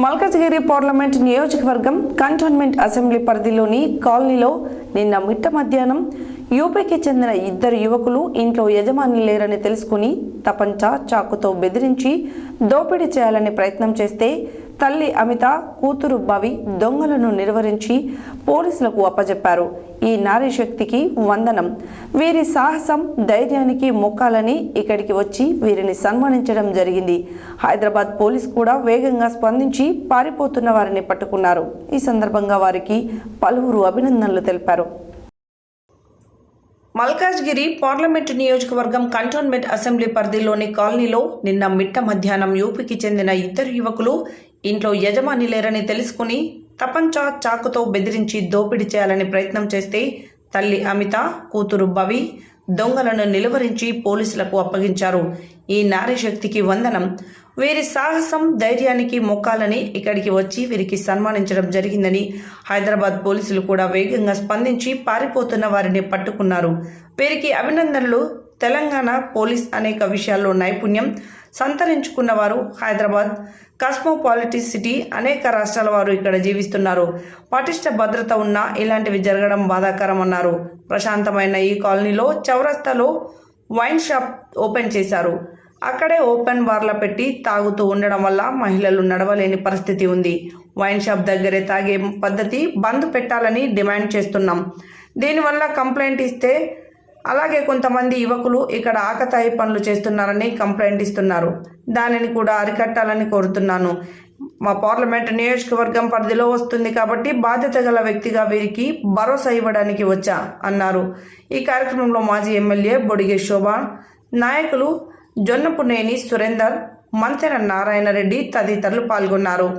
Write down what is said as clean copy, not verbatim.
Malkajgiri parliament నియోజకవర్గం cantonment assembly పరిధిలోని కాలనీలో నిన్న మిట్ట మధ్యాహ్నం యూపీకి చెందిన ఇద్దరు యువకులు ఇంట్లో యజమాని లేరని తెలుసుకుని తపంచా చాకుతో బెదిరించి దోపిడీ చేయాలని ప్రయత్నం చేస్తే తల్లి అమిత, కూతురు భవి దొంగలను నిర్వహించి పోలీసులకు అప్పజెప్పారు. ఈ నారీ శక్తికి వందనం. వీరి సాహసం, ధైర్యానికి మొక్కాలని ఇక్కడికి వచ్చి వీరిని సన్మానించడం జరిగింది. హైదరాబాద్ పోలీసు కూడా వేగంగా స్పందించి పారిపోతున్న వారిని పట్టుకున్నారు. ఈ సందర్భంగా వారికి పలువురు అభినందనలు తెలిపారు. మల్కాజ్గిరి పార్లమెంటు నియోజకవర్గం కంటోన్మెంట్ అసెంబ్లీ పరిధిలోని కాలనీలో నిన్న మిట్ట మధ్యాహ్నం యూపీకి చెందిన ఇద్దరు యువకులు ఇంట్లో యజమాని లేరని తెలుసుకుని తపంచా చాకుతో బెదిరించి దోపిడీ చేయాలని ప్రయత్నం చేస్తే తల్లి అమిత, కూతురు భవి దొంగలను నిలువరించి పోలీసులకు అప్పగించారు. ఈ నారీ శక్తికి వందనం. వీరి సాహసం, ధైర్యానికి మొక్కాలని ఇక్కడికి వచ్చి వీరికి సన్మానించడం జరిగిందని హైదరాబాద్ పోలీసులు కూడా వేగంగా స్పందించి పారిపోతున్న వారిని పట్టుకున్నారు. వీరికి అభినందనలు. తెలంగాణ పోలీస్ అనేక విషయాల్లో నైపుణ్యం సంతరించుకున్నవారు. హైదరాబాద్ కాస్మోపాలిటిక్ సిటీ, అనేక రాష్ట్రాల వారు ఇక్కడ జీవిస్తున్నారు. పటిష్ట భద్రత ఉన్నా ఇలాంటివి జరగడం బాధాకరం అన్నారు. ప్రశాంతమైన ఈ కాలనీలో చౌరస్తాలో వైన్ షాప్ ఓపెన్ చేశారు. అక్కడే ఓపెన్ బార్ల పెట్టి తాగుతూ ఉండడం వల్ల మహిళలు నడవలేని పరిస్థితి ఉంది. వైన్ షాప్ దగ్గరే తాగే పద్ధతి బంద్ పెట్టాలని డిమాండ్ చేస్తున్నాం. దీనివల్ల కంప్లైంట్ ఇస్తే అలాగే కొంతమంది యువకులు ఇక్కడ ఆకతాయి పనులు చేస్తున్నారని కంప్లైంట్ ఇస్తున్నారు. దానిని కూడా అరికట్టాలని కోరుతున్నాను. మా పార్లమెంట్ నియోజకవర్గం పరిధిలో వస్తుంది కాబట్టి బాధ్యత గల వ్యక్తిగా వీరికి భరోసా ఇవ్వడానికి వచ్చా అన్నారు. ఈ కార్యక్రమంలో మాజీ ఎమ్మెల్యే బొడిగే శోభ, నాయకులు జొన్నపునేని సురేందర్, మంతెన నారాయణ రెడ్డి తదితరులు పాల్గొన్నారు.